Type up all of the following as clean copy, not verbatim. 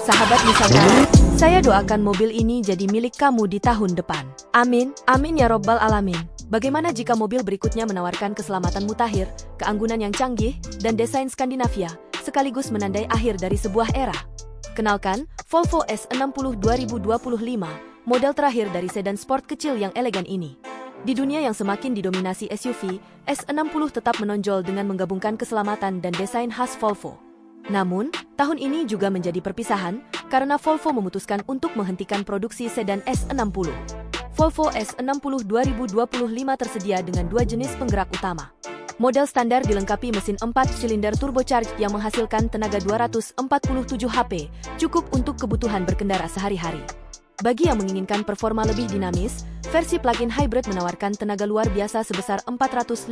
Sahabat Nusantara, saya doakan mobil ini jadi milik kamu di tahun depan. Amin, amin ya robbal alamin. Bagaimana jika mobil berikutnya menawarkan keselamatan mutakhir, keanggunan yang canggih, dan desain Skandinavia, sekaligus menandai akhir dari sebuah era? Kenalkan, Volvo S60 2025, model terakhir dari sedan sport kecil yang elegan ini. Di dunia yang semakin didominasi SUV, S60 tetap menonjol dengan menggabungkan keselamatan dan desain khas Volvo. Namun, tahun ini juga menjadi perpisahan karena Volvo memutuskan untuk menghentikan produksi sedan S60. Volvo S60 2025 tersedia dengan dua jenis penggerak utama. Model standar dilengkapi mesin 4 silinder turbocharged yang menghasilkan tenaga 247 HP, cukup untuk kebutuhan berkendara sehari-hari. Bagi yang menginginkan performa lebih dinamis, versi plug-in hybrid menawarkan tenaga luar biasa sebesar 456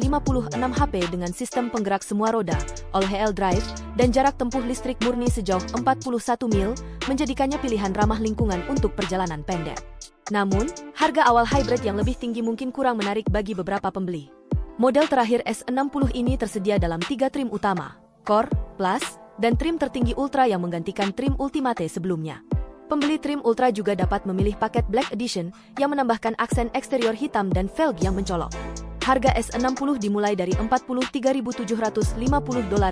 HP dengan sistem penggerak semua roda, all-wheel drive, dan jarak tempuh listrik murni sejauh 41 mil, menjadikannya pilihan ramah lingkungan untuk perjalanan pendek. Namun, harga awal hybrid yang lebih tinggi mungkin kurang menarik bagi beberapa pembeli. Model terakhir S60 ini tersedia dalam 3 trim utama, Core, Plus, dan trim tertinggi Ultra yang menggantikan trim Ultimate sebelumnya. Pembeli trim Ultra juga dapat memilih paket Black Edition yang menambahkan aksen eksterior hitam dan velg yang mencolok. Harga S60 dimulai dari $43.750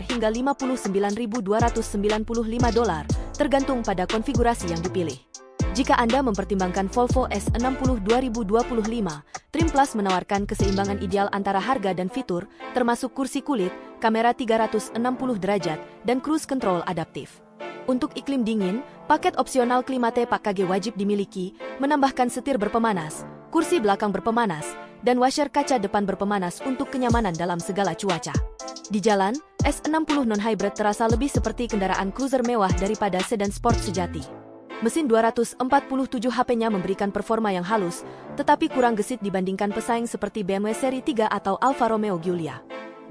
hingga $59.295, tergantung pada konfigurasi yang dipilih. Jika Anda mempertimbangkan Volvo S60 2025, trim Plus menawarkan keseimbangan ideal antara harga dan fitur, termasuk kursi kulit, kamera 360 derajat, dan cruise control adaptif. Untuk iklim dingin, paket opsional Klimate Pak KG wajib dimiliki, menambahkan setir berpemanas, kursi belakang berpemanas, dan washer kaca depan berpemanas untuk kenyamanan dalam segala cuaca. Di jalan, S60 non-hybrid terasa lebih seperti kendaraan cruiser mewah daripada sedan sport sejati. Mesin 247 HP-nya memberikan performa yang halus, tetapi kurang gesit dibandingkan pesaing seperti BMW seri 3 atau Alfa Romeo Giulia.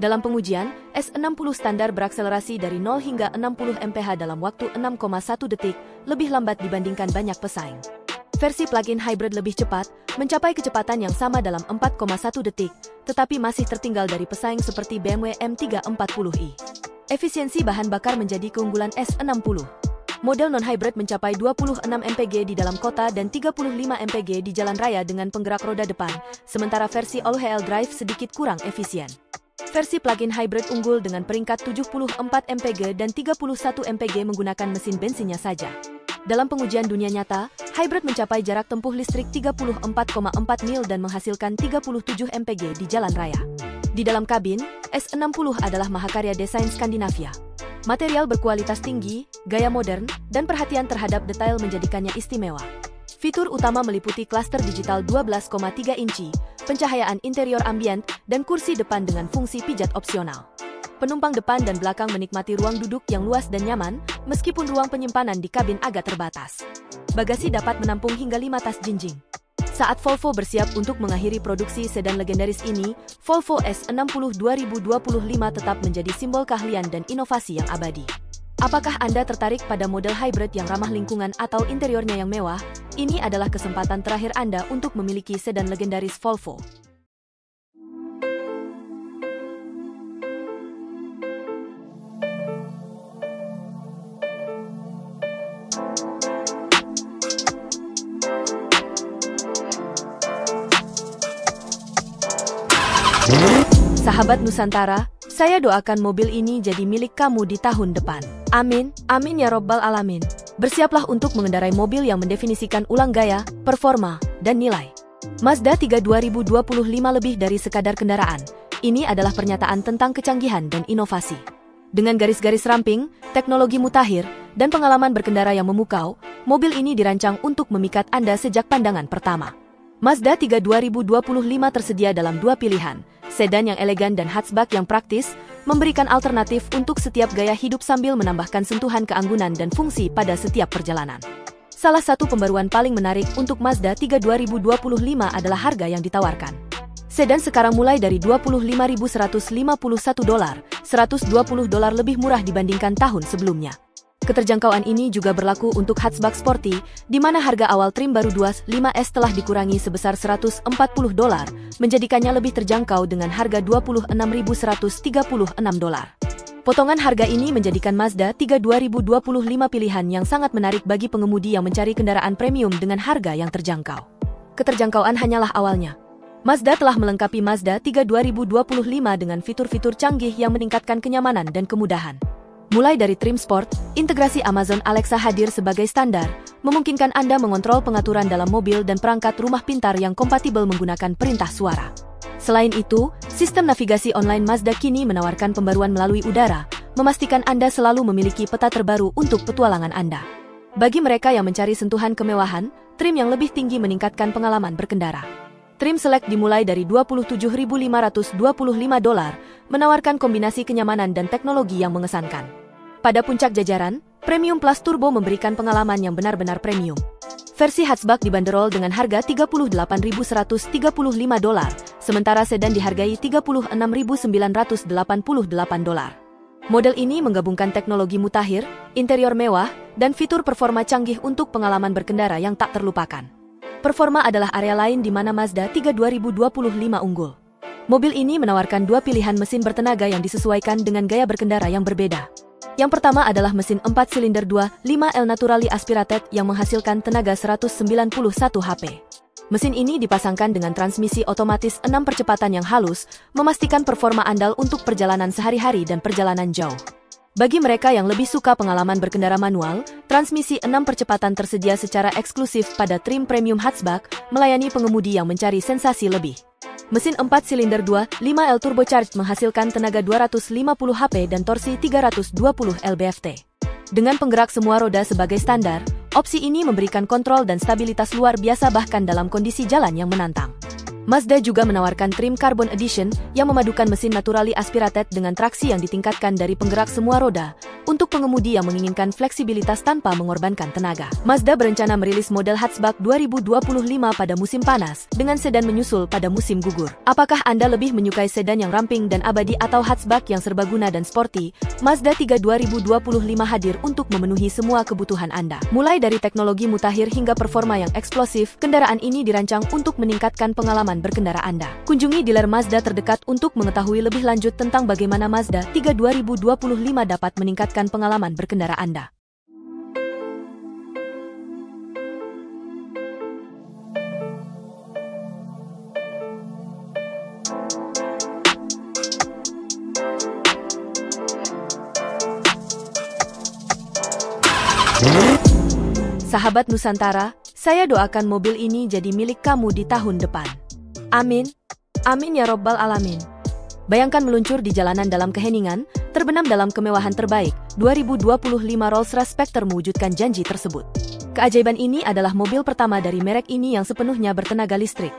Dalam pengujian, S60 standar berakselerasi dari 0 hingga 60 mph dalam waktu 6,1 detik, lebih lambat dibandingkan banyak pesaing. Versi plug-in hybrid lebih cepat, mencapai kecepatan yang sama dalam 4,1 detik, tetapi masih tertinggal dari pesaing seperti BMW M340i. Efisiensi bahan bakar menjadi keunggulan S60. Model non-hybrid mencapai 26 mpg di dalam kota dan 35 mpg di jalan raya dengan penggerak roda depan, sementara versi all-wheel drive sedikit kurang efisien. Versi plug-in hybrid unggul dengan peringkat 74 mpg dan 31 mpg menggunakan mesin bensinnya saja. Dalam pengujian dunia nyata, hybrid mencapai jarak tempuh listrik 34,4 mil dan menghasilkan 37 mpg di jalan raya. Di dalam kabin, S60 adalah mahakarya desain Skandinavia. Material berkualitas tinggi, gaya modern, dan perhatian terhadap detail menjadikannya istimewa. Fitur utama meliputi klaster digital 12,3 inci, pencahayaan interior ambient, dan kursi depan dengan fungsi pijat opsional. Penumpang depan dan belakang menikmati ruang duduk yang luas dan nyaman, meskipun ruang penyimpanan di kabin agak terbatas. Bagasi dapat menampung hingga 5 tas jinjing. Saat Volvo bersiap untuk mengakhiri produksi sedan legendaris ini, Volvo S60 2025 tetap menjadi simbol keahlian dan inovasi yang abadi. Apakah Anda tertarik pada model hybrid yang ramah lingkungan atau interiornya yang mewah? Ini adalah kesempatan terakhir Anda untuk memiliki sedan legendaris Volvo. Sahabat Nusantara, saya doakan mobil ini jadi milik kamu di tahun depan. Amin, amin ya robbal alamin. Bersiaplah untuk mengendarai mobil yang mendefinisikan ulang gaya, performa, dan nilai. Mazda 3 2025 lebih dari sekadar kendaraan. Ini adalah pernyataan tentang kecanggihan dan inovasi. Dengan garis-garis ramping, teknologi mutakhir, dan pengalaman berkendara yang memukau, mobil ini dirancang untuk memikat Anda sejak pandangan pertama. Mazda 3 2025 tersedia dalam dua pilihan, sedan yang elegan dan hatchback yang praktis, memberikan alternatif untuk setiap gaya hidup sambil menambahkan sentuhan keanggunan dan fungsi pada setiap perjalanan. Salah satu pembaruan paling menarik untuk Mazda 3 2025 adalah harga yang ditawarkan. Sedan sekarang mulai dari $25.151, $120 lebih murah dibandingkan tahun sebelumnya. Keterjangkauan ini juga berlaku untuk hatchback sporty, di mana harga awal trim baru 25S telah dikurangi sebesar $140, menjadikannya lebih terjangkau dengan harga $26.136. Potongan harga ini menjadikan Mazda 3 2025 pilihan yang sangat menarik bagi pengemudi yang mencari kendaraan premium dengan harga yang terjangkau. Keterjangkauan hanyalah awalnya. Mazda telah melengkapi Mazda 3 2025 dengan fitur-fitur canggih yang meningkatkan kenyamanan dan kemudahan. Mulai dari trim sport, integrasi Amazon Alexa hadir sebagai standar, memungkinkan Anda mengontrol pengaturan dalam mobil dan perangkat rumah pintar yang kompatibel menggunakan perintah suara. Selain itu, sistem navigasi online Mazda kini menawarkan pembaruan melalui udara, memastikan Anda selalu memiliki peta terbaru untuk petualangan Anda. Bagi mereka yang mencari sentuhan kemewahan, trim yang lebih tinggi meningkatkan pengalaman berkendara. Trim Select dimulai dari $27.525, menawarkan kombinasi kenyamanan dan teknologi yang mengesankan. Pada puncak jajaran, Premium Plus Turbo memberikan pengalaman yang benar-benar premium. Versi hatchback dibanderol dengan harga $38.135, sementara sedan dihargai $36.988. Model ini menggabungkan teknologi mutakhir, interior mewah, dan fitur performa canggih untuk pengalaman berkendara yang tak terlupakan. Performa adalah area lain di mana Mazda 3 2025 unggul. Mobil ini menawarkan dua pilihan mesin bertenaga yang disesuaikan dengan gaya berkendara yang berbeda. Yang pertama adalah mesin 4 silinder 2.5L naturally aspirated yang menghasilkan tenaga 191 HP. Mesin ini dipasangkan dengan transmisi otomatis 6 percepatan yang halus, memastikan performa andal untuk perjalanan sehari-hari dan perjalanan jauh. Bagi mereka yang lebih suka pengalaman berkendara manual, transmisi 6 percepatan tersedia secara eksklusif pada trim premium hatchback, melayani pengemudi yang mencari sensasi lebih. Mesin 4 silinder 2.5L turbocharged menghasilkan tenaga 250 HP dan torsi 320 lb-ft. Dengan penggerak semua roda sebagai standar, opsi ini memberikan kontrol dan stabilitas luar biasa bahkan dalam kondisi jalan yang menantang. Mazda juga menawarkan trim Carbon Edition yang memadukan mesin naturally aspirated dengan traksi yang ditingkatkan dari penggerak semua roda untuk pengemudi yang menginginkan fleksibilitas tanpa mengorbankan tenaga. Mazda berencana merilis model hatchback 2025 pada musim panas dengan sedan menyusul pada musim gugur. Apakah Anda lebih menyukai sedan yang ramping dan abadi atau hatchback yang serbaguna dan sporty? Mazda 3 2025 hadir untuk memenuhi semua kebutuhan Anda. Mulai dari teknologi mutakhir hingga performa yang eksplosif, kendaraan ini dirancang untuk meningkatkan pengalaman berkendara Anda. Kunjungi dealer Mazda terdekat untuk mengetahui lebih lanjut tentang bagaimana Mazda 3 2025 dapat meningkatkan pengalaman berkendara Anda. Sahabat Nusantara, saya doakan mobil ini jadi milik kamu di tahun depan. Amin. Amin ya Robbal Alamin. Bayangkan meluncur di jalanan dalam keheningan, terbenam dalam kemewahan terbaik. 2025 Rolls-Royce Spectre mewujudkan janji tersebut. Keajaiban ini adalah mobil pertama dari merek ini yang sepenuhnya bertenaga listrik.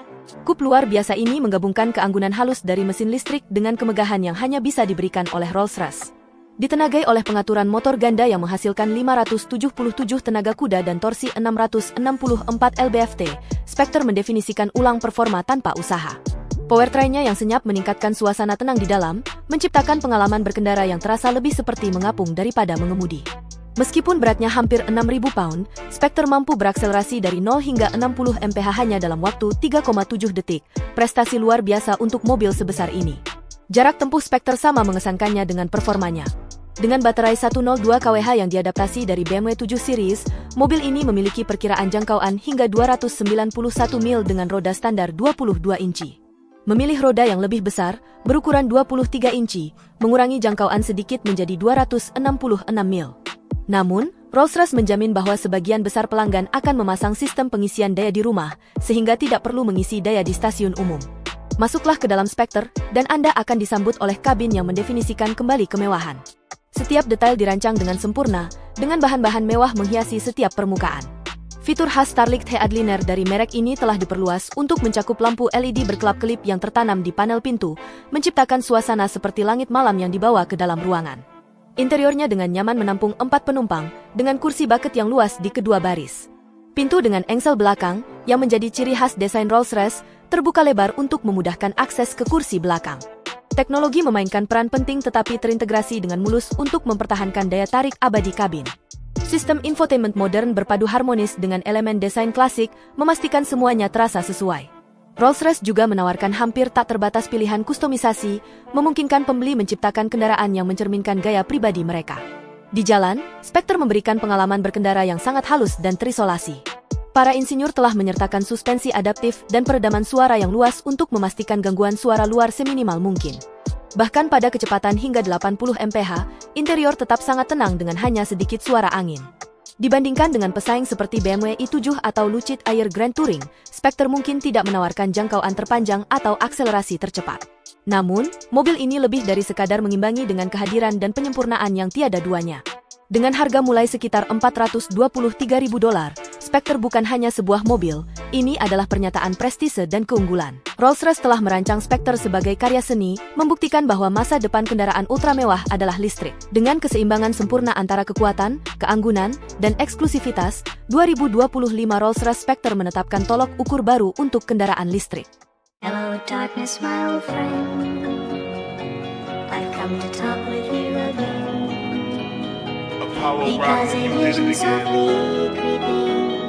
Coupe luar biasa ini menggabungkan keanggunan halus dari mesin listrik dengan kemegahan yang hanya bisa diberikan oleh Rolls-Royce. Ditenagai oleh pengaturan motor ganda yang menghasilkan 577 tenaga kuda dan torsi 664 lb-ft, Spectre mendefinisikan ulang performa tanpa usaha. Powertrain-nya yang senyap meningkatkan suasana tenang di dalam, menciptakan pengalaman berkendara yang terasa lebih seperti mengapung daripada mengemudi. Meskipun beratnya hampir 6.000 pound, Spectre mampu berakselerasi dari 0 hingga 60 mph hanya dalam waktu 3,7 detik, prestasi luar biasa untuk mobil sebesar ini. Jarak tempuh Spectre sama mengesankannya dengan performanya. Dengan baterai 102 kWh yang diadaptasi dari BMW 7 Series, mobil ini memiliki perkiraan jangkauan hingga 291 mil dengan roda standar 22 inci. Memilih roda yang lebih besar, berukuran 23 inci, mengurangi jangkauan sedikit menjadi 266 mil. Namun, Rolls-Royce menjamin bahwa sebagian besar pelanggan akan memasang sistem pengisian daya di rumah, sehingga tidak perlu mengisi daya di stasiun umum. Masuklah ke dalam Spectre, dan Anda akan disambut oleh kabin yang mendefinisikan kembali kemewahan. Setiap detail dirancang dengan sempurna, dengan bahan-bahan mewah menghiasi setiap permukaan. Fitur khas Starlight Headliner dari merek ini telah diperluas untuk mencakup lampu LED berkelap-kelip yang tertanam di panel pintu, menciptakan suasana seperti langit malam yang dibawa ke dalam ruangan. Interiornya dengan nyaman menampung 4 penumpang, dengan kursi bucket yang luas di kedua baris. Pintu dengan engsel belakang, yang menjadi ciri khas desain Rolls-Royce, terbuka lebar untuk memudahkan akses ke kursi belakang. Teknologi memainkan peran penting tetapi terintegrasi dengan mulus untuk mempertahankan daya tarik abadi kabin. Sistem infotainment modern berpadu harmonis dengan elemen desain klasik, memastikan semuanya terasa sesuai. Rolls-Royce juga menawarkan hampir tak terbatas pilihan kustomisasi, memungkinkan pembeli menciptakan kendaraan yang mencerminkan gaya pribadi mereka. Di jalan, Spectre memberikan pengalaman berkendara yang sangat halus dan terisolasi. Para insinyur telah menyertakan suspensi adaptif dan peredaman suara yang luas untuk memastikan gangguan suara luar seminimal mungkin. Bahkan pada kecepatan hingga 80 mph, interior tetap sangat tenang dengan hanya sedikit suara angin. Dibandingkan dengan pesaing seperti BMW i7 atau Lucid Air Grand Touring, Spectre mungkin tidak menawarkan jangkauan terpanjang atau akselerasi tercepat. Namun, mobil ini lebih dari sekadar mengimbangi dengan kehadiran dan penyempurnaan yang tiada duanya. Dengan harga mulai sekitar $423.000, Spectre bukan hanya sebuah mobil, ini adalah pernyataan prestise dan keunggulan. Rolls-Royce telah merancang Spectre sebagai karya seni, membuktikan bahwa masa depan kendaraan ultra mewah adalah listrik. Dengan keseimbangan sempurna antara kekuatan, keanggunan, dan eksklusivitas, 2025 Rolls-Royce Spectre menetapkan tolok ukur baru untuk kendaraan listrik. Hello darkness, my old friend. I've come to talk with you again. Because it came softly creeping,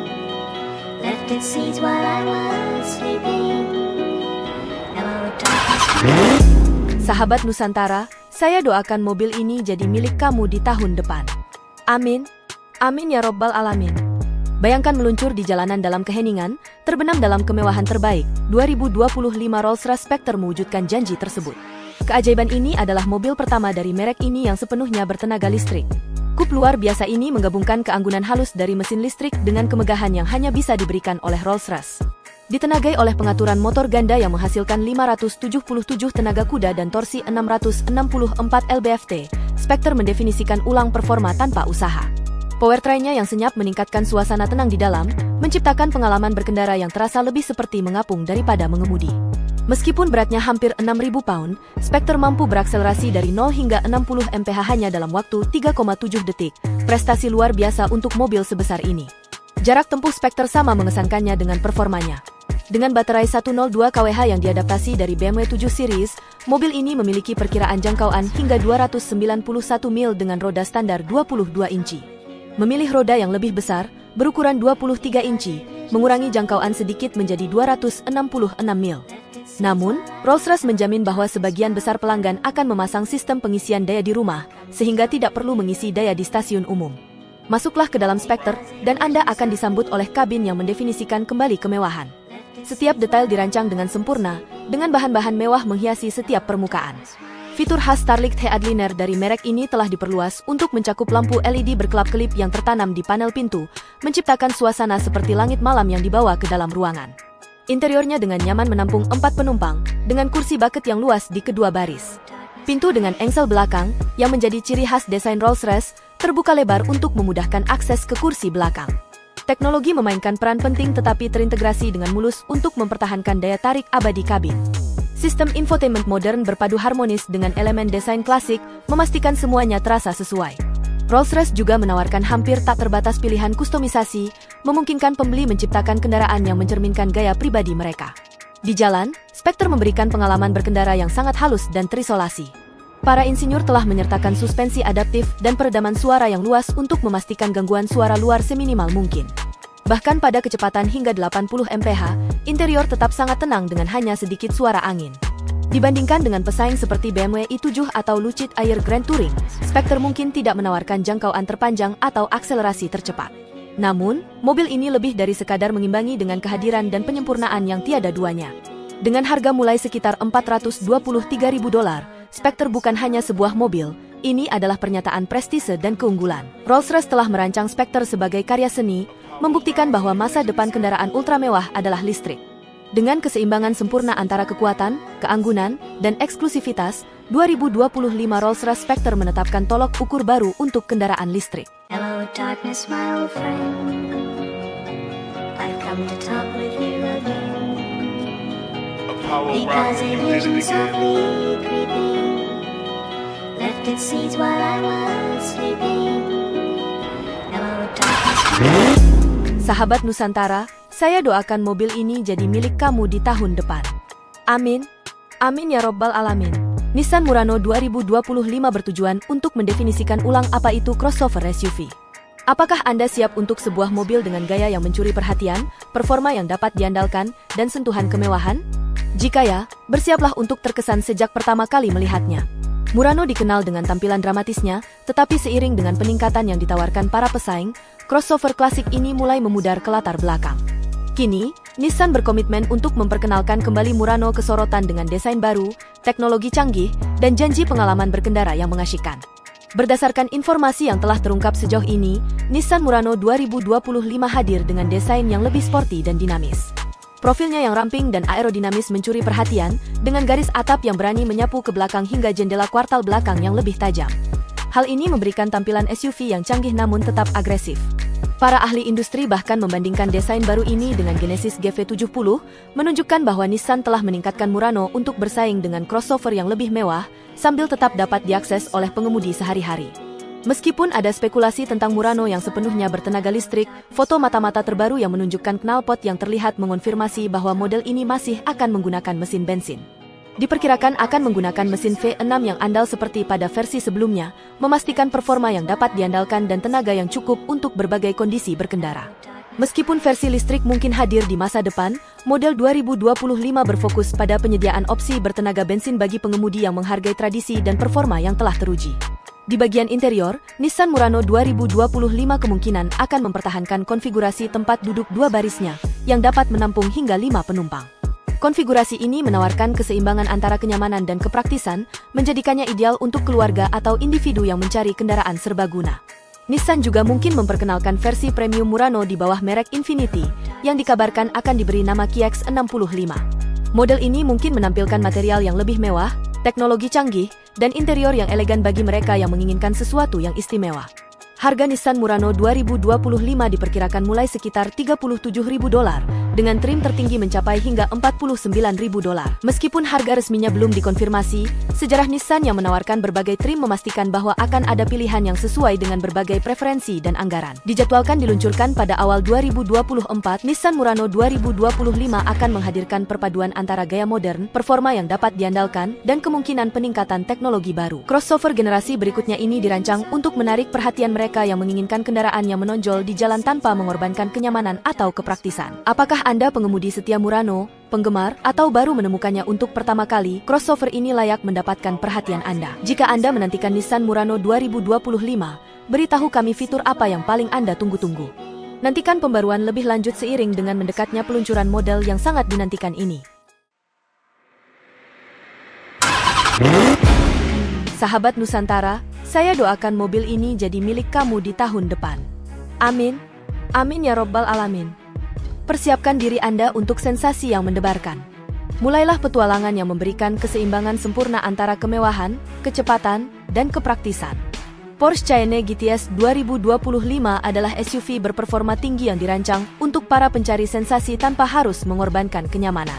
left its seeds while I was sleeping. Hello darkness. Sahabat Nusantara, saya doakan mobil ini jadi milik kamu di tahun depan. Amin. Amin ya robbal alamin. Bayangkan meluncur di jalanan dalam keheningan, terbenam dalam kemewahan terbaik. 2025 Rolls-Royce Spectre mewujudkan janji tersebut. Keajaiban ini adalah mobil pertama dari merek ini yang sepenuhnya bertenaga listrik. Coupe luar biasa ini menggabungkan keanggunan halus dari mesin listrik dengan kemegahan yang hanya bisa diberikan oleh Rolls-Royce. Ditenagai oleh pengaturan motor ganda yang menghasilkan 577 tenaga kuda dan torsi 664 lb-ft, Spectre mendefinisikan ulang performa tanpa usaha. Powertrain-nya yang senyap meningkatkan suasana tenang di dalam, menciptakan pengalaman berkendara yang terasa lebih seperti mengapung daripada mengemudi. Meskipun beratnya hampir 6.000 pound, Spectre mampu berakselerasi dari 0 hingga 60 mph hanya dalam waktu 3,7 detik, prestasi luar biasa untuk mobil sebesar ini. Jarak tempuh Spectre sama mengesankannya dengan performanya. Dengan baterai 102 kWh yang diadaptasi dari BMW 7 Series, mobil ini memiliki perkiraan jangkauan hingga 291 mil dengan roda standar 22 inci. Memilih roda yang lebih besar, berukuran 23 inci, mengurangi jangkauan sedikit menjadi 266 mil. Namun, Rolls-Royce menjamin bahwa sebagian besar pelanggan akan memasang sistem pengisian daya di rumah, sehingga tidak perlu mengisi daya di stasiun umum. Masuklah ke dalam Spectre, dan Anda akan disambut oleh kabin yang mendefinisikan kembali kemewahan. Setiap detail dirancang dengan sempurna, dengan bahan-bahan mewah menghiasi setiap permukaan. Fitur khas Starlight Headliner dari merek ini telah diperluas untuk mencakup lampu LED berkelap-kelip yang tertanam di panel pintu, menciptakan suasana seperti langit malam yang dibawa ke dalam ruangan. Interiornya dengan nyaman menampung 4 penumpang, dengan kursi bucket yang luas di kedua baris. Pintu dengan engsel belakang, yang menjadi ciri khas desain Rolls-Royce, terbuka lebar untuk memudahkan akses ke kursi belakang. Teknologi memainkan peran penting tetapi terintegrasi dengan mulus untuk mempertahankan daya tarik abadi kabin. Sistem infotainment modern berpadu harmonis dengan elemen desain klasik, memastikan semuanya terasa sesuai. Rolls-Royce juga menawarkan hampir tak terbatas pilihan kustomisasi, memungkinkan pembeli menciptakan kendaraan yang mencerminkan gaya pribadi mereka. Di jalan, Spectre memberikan pengalaman berkendara yang sangat halus dan terisolasi. Para insinyur telah menyertakan suspensi adaptif dan peredaman suara yang luas untuk memastikan gangguan suara luar seminimal mungkin. Bahkan pada kecepatan hingga 80 mph, interior tetap sangat tenang dengan hanya sedikit suara angin. Dibandingkan dengan pesaing seperti BMW i7 atau Lucid Air Grand Touring, Spectre mungkin tidak menawarkan jangkauan terpanjang atau akselerasi tercepat. Namun, mobil ini lebih dari sekadar mengimbangi dengan kehadiran dan penyempurnaan yang tiada duanya. Dengan harga mulai sekitar $423.000, Spectre bukan hanya sebuah mobil, ini adalah pernyataan prestise dan keunggulan. Rolls-Royce telah merancang Spectre sebagai karya seni, membuktikan bahwa masa depan kendaraan ultra mewah adalah listrik. Dengan keseimbangan sempurna antara kekuatan, keanggunan, dan eksklusivitas, 2025 Rolls-Royce Spectre menetapkan tolok ukur baru untuk kendaraan listrik. Hello darkness, my old friend. I've come to talk with you again. Because it came softly creeping, left its seeds while I was sleeping. Hello darkness. Sahabat Nusantara, saya doakan mobil ini jadi milik kamu di tahun depan. Amin. Amin ya robbal alamin. Nissan Murano 2025 bertujuan untuk mendefinisikan ulang apa itu crossover SUV. Apakah Anda siap untuk sebuah mobil dengan gaya yang mencuri perhatian, performa yang dapat diandalkan, dan sentuhan kemewahan? Jika ya, bersiaplah untuk terkesan sejak pertama kali melihatnya. Murano dikenal dengan tampilan dramatisnya, tetapi seiring dengan peningkatan yang ditawarkan para pesaing, crossover klasik ini mulai memudar ke latar belakang. Kini, Nissan berkomitmen untuk memperkenalkan kembali Murano ke sorotan dengan desain baru, teknologi canggih, dan janji pengalaman berkendara yang mengasyikkan. Berdasarkan informasi yang telah terungkap sejauh ini, Nissan Murano 2025 hadir dengan desain yang lebih sporty dan dinamis. Profilnya yang ramping dan aerodinamis mencuri perhatian, dengan garis atap yang berani menyapu ke belakang hingga jendela kuartal belakang yang lebih tajam. Hal ini memberikan tampilan SUV yang canggih namun tetap agresif. Para ahli industri bahkan membandingkan desain baru ini dengan Genesis GV70, menunjukkan bahwa Nissan telah meningkatkan Murano untuk bersaing dengan crossover yang lebih mewah, sambil tetap dapat diakses oleh pengemudi sehari-hari. Meskipun ada spekulasi tentang Murano yang sepenuhnya bertenaga listrik, foto mata-mata terbaru yang menunjukkan knalpot yang terlihat mengonfirmasi bahwa model ini masih akan menggunakan mesin bensin. Diperkirakan akan menggunakan mesin V6 yang andal seperti pada versi sebelumnya, memastikan performa yang dapat diandalkan dan tenaga yang cukup untuk berbagai kondisi berkendara. Meskipun versi listrik mungkin hadir di masa depan, model 2025 berfokus pada penyediaan opsi bertenaga bensin bagi pengemudi yang menghargai tradisi dan performa yang telah teruji. Di bagian interior, Nissan Murano 2025 kemungkinan akan mempertahankan konfigurasi tempat duduk dua barisnya, yang dapat menampung hingga 5 penumpang. Konfigurasi ini menawarkan keseimbangan antara kenyamanan dan kepraktisan, menjadikannya ideal untuk keluarga atau individu yang mencari kendaraan serbaguna. Nissan juga mungkin memperkenalkan versi premium Murano di bawah merek Infiniti, yang dikabarkan akan diberi nama QX65. Model ini mungkin menampilkan material yang lebih mewah, teknologi canggih, dan interior yang elegan bagi mereka yang menginginkan sesuatu yang istimewa. Harga Nissan Murano 2025 diperkirakan mulai sekitar $37.000, dengan trim tertinggi mencapai hingga $49.000. Meskipun harga resminya belum dikonfirmasi, sejarah Nissan yang menawarkan berbagai trim memastikan bahwa akan ada pilihan yang sesuai dengan berbagai preferensi dan anggaran. Dijadwalkan diluncurkan pada awal 2024, Nissan Murano 2025 akan menghadirkan perpaduan antara gaya modern, performa yang dapat diandalkan, dan kemungkinan peningkatan teknologi baru. Crossover generasi berikutnya ini dirancang untuk menarik perhatian mereka yang menginginkan kendaraan yang menonjol di jalan tanpa mengorbankan kenyamanan atau kepraktisan. Apakah Anda pengemudi setia Murano, penggemar, atau baru menemukannya untuk pertama kali? Crossover ini layak mendapatkan perhatian Anda. Jika Anda menantikan Nissan Murano 2025, beritahu kami fitur apa yang paling Anda tunggu-tunggu. Nantikan pembaruan lebih lanjut seiring dengan mendekatnya peluncuran model yang sangat dinantikan ini. Sahabat Nusantara, saya doakan mobil ini jadi milik kamu di tahun depan. Amin. Amin ya Robbal Alamin. Persiapkan diri Anda untuk sensasi yang mendebarkan. Mulailah petualangan yang memberikan keseimbangan sempurna antara kemewahan, kecepatan, dan kepraktisan. Porsche Cayenne GTS 2025 adalah SUV berperforma tinggi yang dirancang untuk para pencari sensasi tanpa harus mengorbankan kenyamanan.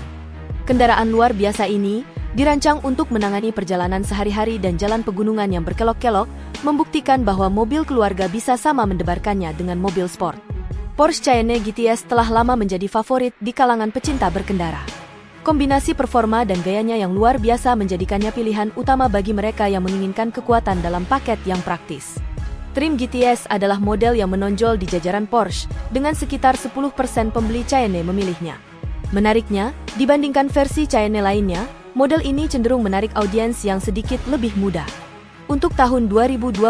Kendaraan luar biasa ini dirancang untuk menangani perjalanan sehari-hari dan jalan pegunungan yang berkelok-kelok, membuktikan bahwa mobil keluarga bisa sama mendebarkannya dengan mobil sport. Porsche Cayenne GTS telah lama menjadi favorit di kalangan pecinta berkendara. Kombinasi performa dan gayanya yang luar biasa menjadikannya pilihan utama bagi mereka yang menginginkan kekuatan dalam paket yang praktis. Trim GTS adalah model yang menonjol di jajaran Porsche, dengan sekitar 10% pembeli Cayenne memilihnya. Menariknya, dibandingkan versi Cayenne lainnya, model ini cenderung menarik audiens yang sedikit lebih muda. Untuk tahun 2025,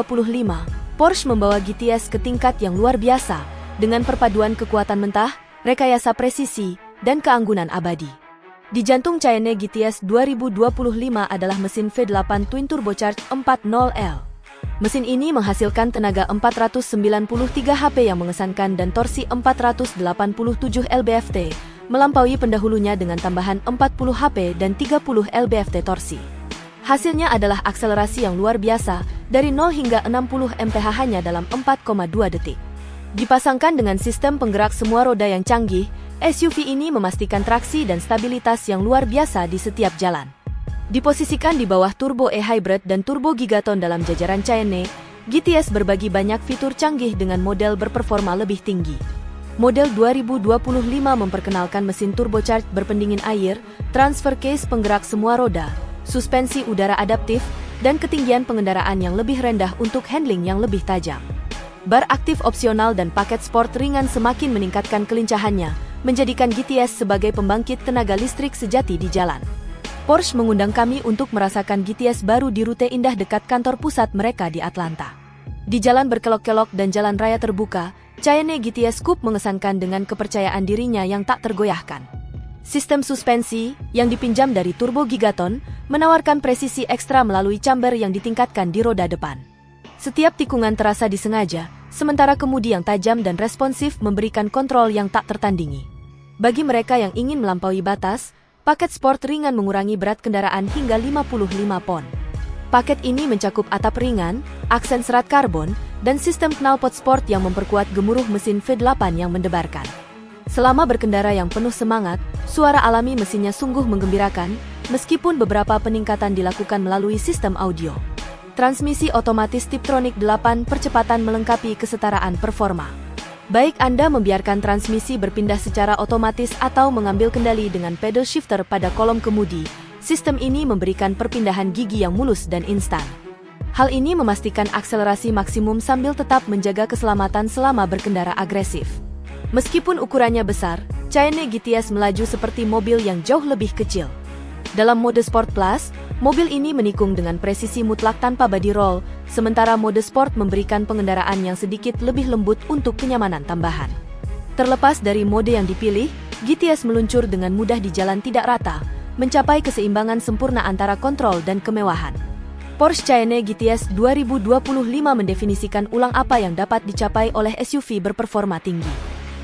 Porsche membawa GTS ke tingkat yang luar biasa, dengan perpaduan kekuatan mentah, rekayasa presisi, dan keanggunan abadi. Di jantung Cayenne GTS 2025 adalah mesin V8 Twin Turbocharged 4.0L. Mesin ini menghasilkan tenaga 493 HP yang mengesankan dan torsi 487 lb-ft, melampaui pendahulunya dengan tambahan 40 HP dan 30 lb-ft torsi. Hasilnya adalah akselerasi yang luar biasa, dari 0 hingga 60 mph hanya dalam 4,2 detik. Dipasangkan dengan sistem penggerak semua roda yang canggih, SUV ini memastikan traksi dan stabilitas yang luar biasa di setiap jalan. Diposisikan di bawah Turbo E-Hybrid dan Turbo Gigaton dalam jajaran Cayenne, GTS berbagi banyak fitur canggih dengan model berperforma lebih tinggi. Model 2025 memperkenalkan mesin turbocharged berpendingin air, transfer case penggerak semua roda, suspensi udara adaptif, dan ketinggian pengendaraan yang lebih rendah untuk handling yang lebih tajam. Bar aktif opsional dan paket sport ringan semakin meningkatkan kelincahannya, menjadikan GTS sebagai pembangkit tenaga listrik sejati di jalan. Porsche mengundang kami untuk merasakan GTS baru di rute indah dekat kantor pusat mereka di Atlanta. Di jalan berkelok-kelok dan jalan raya terbuka, Cayenne GTS Coupe mengesankan dengan kepercayaan dirinya yang tak tergoyahkan. Sistem suspensi, yang dipinjam dari turbo gigaton, menawarkan presisi ekstra melalui chamber yang ditingkatkan di roda depan. Setiap tikungan terasa disengaja, sementara kemudi yang tajam dan responsif memberikan kontrol yang tak tertandingi. Bagi mereka yang ingin melampaui batas, paket sport ringan mengurangi berat kendaraan hingga 55 pon. Paket ini mencakup atap ringan, aksen serat karbon, dan sistem knalpot sport yang memperkuat gemuruh mesin V8 yang mendebarkan. Selama berkendara yang penuh semangat, suara alami mesinnya sungguh menggembirakan, meskipun beberapa peningkatan dilakukan melalui sistem audio. Transmisi otomatis Tiptronic 8 percepatan melengkapi kesetaraan performa. Baik Anda membiarkan transmisi berpindah secara otomatis atau mengambil kendali dengan pedal shifter pada kolom kemudi, sistem ini memberikan perpindahan gigi yang mulus dan instan. Hal ini memastikan akselerasi maksimum sambil tetap menjaga keselamatan selama berkendara agresif. Meskipun ukurannya besar, Cayenne GTS melaju seperti mobil yang jauh lebih kecil. Dalam mode Sport Plus, mobil ini menikung dengan presisi mutlak tanpa body roll, sementara mode Sport memberikan pengendaraan yang sedikit lebih lembut untuk kenyamanan tambahan. Terlepas dari mode yang dipilih, GTS meluncur dengan mudah di jalan tidak rata, mencapai keseimbangan sempurna antara kontrol dan kemewahan. Porsche Cayenne GTS 2025 mendefinisikan ulang apa yang dapat dicapai oleh SUV berperforma tinggi.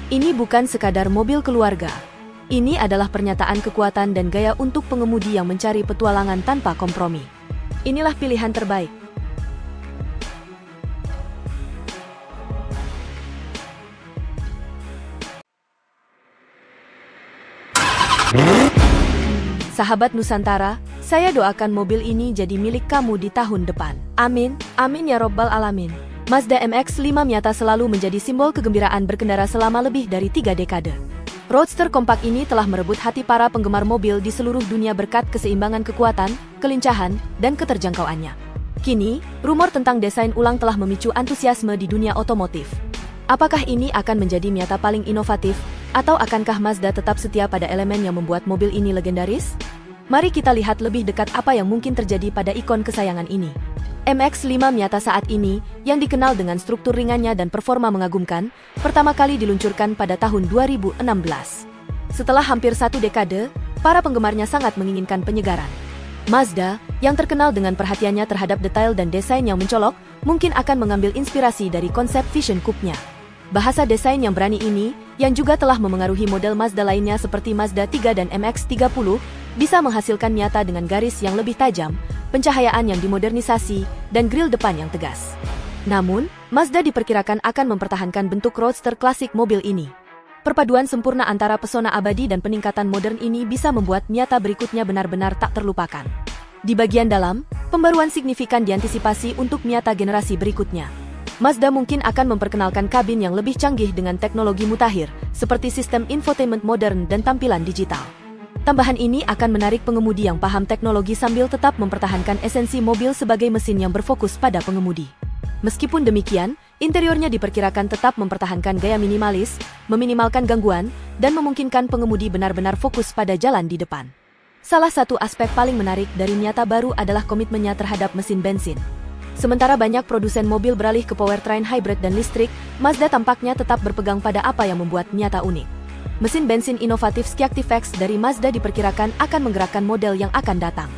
Ini bukan sekadar mobil keluarga. Ini adalah pernyataan kekuatan dan gaya untuk pengemudi yang mencari petualangan tanpa kompromi. Inilah pilihan terbaik. Sahabat Nusantara, saya doakan mobil ini jadi milik kamu di tahun depan. Amin, amin ya robbal alamin. Mazda MX-5 Miata selalu menjadi simbol kegembiraan berkendara selama lebih dari 3 dekade. Roadster kompak ini telah merebut hati para penggemar mobil di seluruh dunia berkat keseimbangan kekuatan, kelincahan, dan keterjangkauannya. Kini, rumor tentang desain ulang telah memicu antusiasme di dunia otomotif. Apakah ini akan menjadi Miata paling inovatif, atau akankah Mazda tetap setia pada elemen yang membuat mobil ini legendaris? Mari kita lihat lebih dekat apa yang mungkin terjadi pada ikon kesayangan ini. MX-5 Miata saat ini, yang dikenal dengan struktur ringannya dan performa mengagumkan, pertama kali diluncurkan pada tahun 2016. Setelah hampir 1 dekade, para penggemarnya sangat menginginkan penyegaran. Mazda, yang terkenal dengan perhatiannya terhadap detail dan desain yang mencolok, mungkin akan mengambil inspirasi dari konsep Vision Coupe-nya. Bahasa desain yang berani ini, yang juga telah memengaruhi model Mazda lainnya seperti Mazda 3 dan MX-30, bisa menghasilkan Miata dengan garis yang lebih tajam, pencahayaan yang dimodernisasi, dan grill depan yang tegas. Namun, Mazda diperkirakan akan mempertahankan bentuk roadster klasik mobil ini. Perpaduan sempurna antara pesona abadi dan peningkatan modern ini bisa membuat Miata berikutnya benar-benar tak terlupakan. Di bagian dalam, pembaruan signifikan diantisipasi untuk Miata generasi berikutnya. Mazda mungkin akan memperkenalkan kabin yang lebih canggih dengan teknologi mutakhir, seperti sistem infotainment modern dan tampilan digital. Tambahan ini akan menarik pengemudi yang paham teknologi sambil tetap mempertahankan esensi mobil sebagai mesin yang berfokus pada pengemudi. Meskipun demikian, interiornya diperkirakan tetap mempertahankan gaya minimalis, meminimalkan gangguan, dan memungkinkan pengemudi benar-benar fokus pada jalan di depan. Salah satu aspek paling menarik dari Miata baru adalah komitmennya terhadap mesin bensin. Sementara banyak produsen mobil beralih ke powertrain hybrid dan listrik, Mazda tampaknya tetap berpegang pada apa yang membuat Miata unik. Mesin bensin inovatif Skyactiv-X dari Mazda diperkirakan akan menggerakkan model yang akan datang.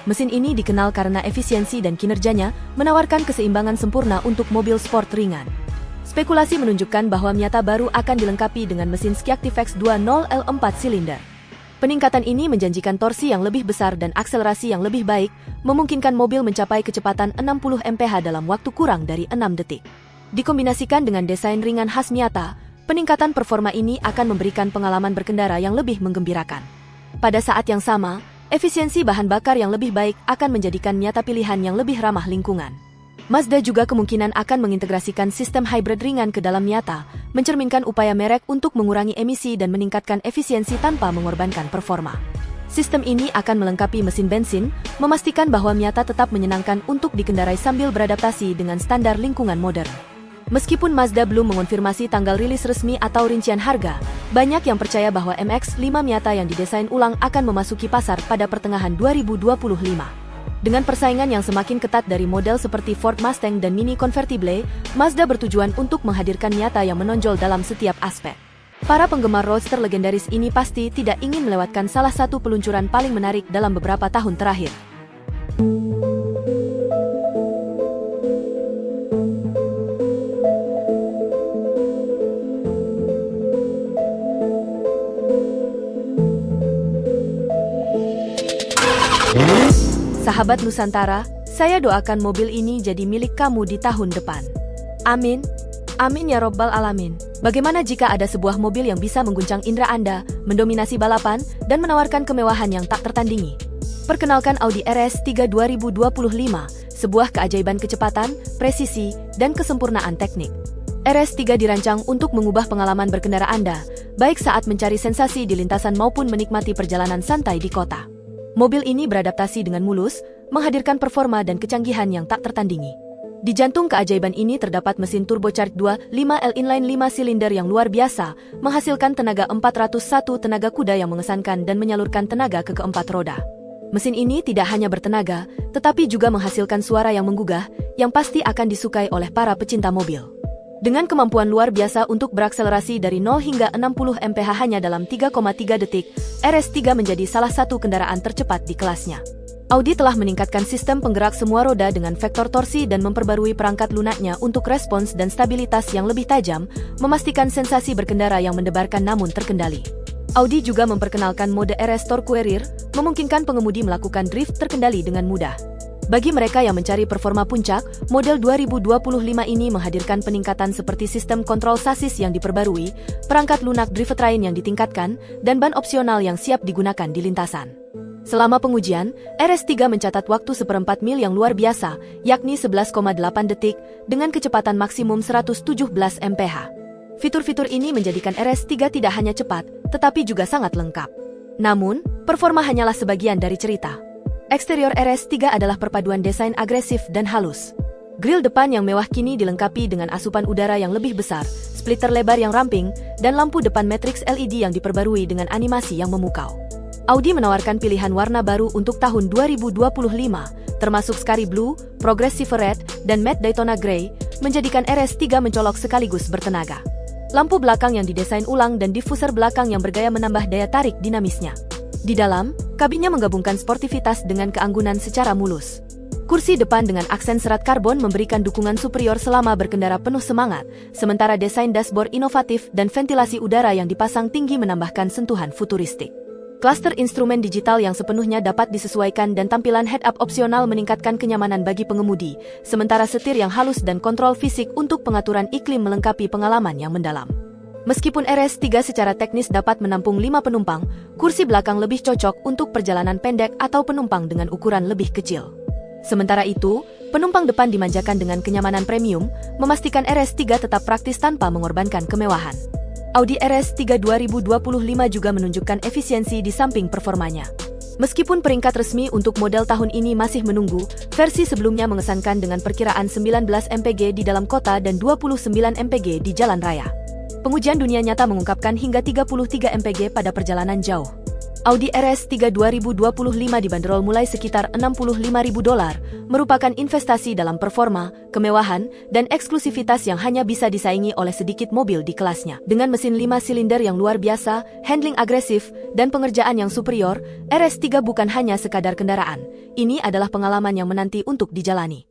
Mesin ini dikenal karena efisiensi dan kinerjanya menawarkan keseimbangan sempurna untuk mobil sport ringan. Spekulasi menunjukkan bahwa Miata baru akan dilengkapi dengan mesin Skyactiv-X 2.0 L4 silinder. Peningkatan ini menjanjikan torsi yang lebih besar dan akselerasi yang lebih baik, memungkinkan mobil mencapai kecepatan 60 mph dalam waktu kurang dari 6 detik. Dikombinasikan dengan desain ringan khas Miata, peningkatan performa ini akan memberikan pengalaman berkendara yang lebih menggembirakan. Pada saat yang sama, efisiensi bahan bakar yang lebih baik akan menjadikan Miata pilihan yang lebih ramah lingkungan. Mazda juga kemungkinan akan mengintegrasikan sistem hybrid ringan ke dalam Miata, mencerminkan upaya merek untuk mengurangi emisi dan meningkatkan efisiensi tanpa mengorbankan performa. Sistem ini akan melengkapi mesin bensin, memastikan bahwa Miata tetap menyenangkan untuk dikendarai sambil beradaptasi dengan standar lingkungan modern. Meskipun Mazda belum mengonfirmasi tanggal rilis resmi atau rincian harga, banyak yang percaya bahwa MX-5 Miata yang didesain ulang akan memasuki pasar pada pertengahan 2025. Dengan persaingan yang semakin ketat dari model seperti Ford Mustang dan Mini Convertible, Mazda bertujuan untuk menghadirkan Miata yang menonjol dalam setiap aspek. Para penggemar roadster legendaris ini pasti tidak ingin melewatkan salah satu peluncuran paling menarik dalam beberapa tahun terakhir. Sahabat Nusantara, saya doakan mobil ini jadi milik kamu di tahun depan. Amin. Amin ya robbal alamin. Bagaimana jika ada sebuah mobil yang bisa mengguncang indera Anda, mendominasi balapan, dan menawarkan kemewahan yang tak tertandingi? Perkenalkan Audi RS3 2025, sebuah keajaiban kecepatan, presisi, dan kesempurnaan teknik. RS3 dirancang untuk mengubah pengalaman berkendara Anda, baik saat mencari sensasi di lintasan maupun menikmati perjalanan santai di kota. Mobil ini beradaptasi dengan mulus, menghadirkan performa dan kecanggihan yang tak tertandingi. Di jantung keajaiban ini terdapat mesin turbocharged 2.5L inline 5 silinder yang luar biasa, menghasilkan tenaga 401 tenaga kuda yang mengesankan dan menyalurkan tenaga ke keempat roda. Mesin ini tidak hanya bertenaga, tetapi juga menghasilkan suara yang menggugah, yang pasti akan disukai oleh para pecinta mobil. Dengan kemampuan luar biasa untuk berakselerasi dari 0 hingga 60 mph hanya dalam 3,3 detik, RS3 menjadi salah satu kendaraan tercepat di kelasnya. Audi telah meningkatkan sistem penggerak semua roda dengan vektor torsi dan memperbarui perangkat lunaknya untuk respons dan stabilitas yang lebih tajam, memastikan sensasi berkendara yang mendebarkan namun terkendali. Audi juga memperkenalkan mode RS Tourer, memungkinkan pengemudi melakukan drift terkendali dengan mudah. Bagi mereka yang mencari performa puncak, model 2025 ini menghadirkan peningkatan seperti sistem kontrol sasis yang diperbarui, perangkat lunak drivetrain yang ditingkatkan, dan ban opsional yang siap digunakan di lintasan. Selama pengujian, RS3 mencatat waktu seperempat mil yang luar biasa, yakni 11,8 detik, dengan kecepatan maksimum 117 mph. Fitur-fitur ini menjadikan RS3 tidak hanya cepat, tetapi juga sangat lengkap. Namun, performa hanyalah sebagian dari cerita. Eksterior RS3 adalah perpaduan desain agresif dan halus. Grill depan yang mewah kini dilengkapi dengan asupan udara yang lebih besar, splitter lebar yang ramping, dan lampu depan matriks LED yang diperbarui dengan animasi yang memukau. Audi menawarkan pilihan warna baru untuk tahun 2025, termasuk Scary Blue, Progressive Red, dan Matte Daytona Grey, menjadikan RS3 mencolok sekaligus bertenaga. Lampu belakang yang didesain ulang dan diffuser belakang yang bergaya menambah daya tarik dinamisnya. Di dalam, kabinnya menggabungkan sportivitas dengan keanggunan secara mulus. Kursi depan dengan aksen serat karbon memberikan dukungan superior selama berkendara penuh semangat, sementara desain dashboard inovatif dan ventilasi udara yang dipasang tinggi menambahkan sentuhan futuristik. Klaster instrumen digital yang sepenuhnya dapat disesuaikan dan tampilan head-up opsional meningkatkan kenyamanan bagi pengemudi, sementara setir yang halus dan kontrol fisik untuk pengaturan iklim melengkapi pengalaman yang mendalam. Meskipun RS3 secara teknis dapat menampung 5 penumpang, kursi belakang lebih cocok untuk perjalanan pendek atau penumpang dengan ukuran lebih kecil. Sementara itu, penumpang depan dimanjakan dengan kenyamanan premium, memastikan RS3 tetap praktis tanpa mengorbankan kemewahan. Audi RS3 2025 juga menunjukkan efisiensi di samping performanya. Meskipun peringkat resmi untuk model tahun ini masih menunggu, versi sebelumnya mengesankan dengan perkiraan 19 mpg di dalam kota dan 29 mpg di jalan raya. Pengujian dunia nyata mengungkapkan hingga 33 mpg pada perjalanan jauh. Audi RS3 2025 dibanderol mulai sekitar $65.000, merupakan investasi dalam performa, kemewahan, dan eksklusivitas yang hanya bisa disaingi oleh sedikit mobil di kelasnya. Dengan mesin 5 silinder yang luar biasa, handling agresif, dan pengerjaan yang superior, RS3 bukan hanya sekadar kendaraan. Ini adalah pengalaman yang menanti untuk dijalani.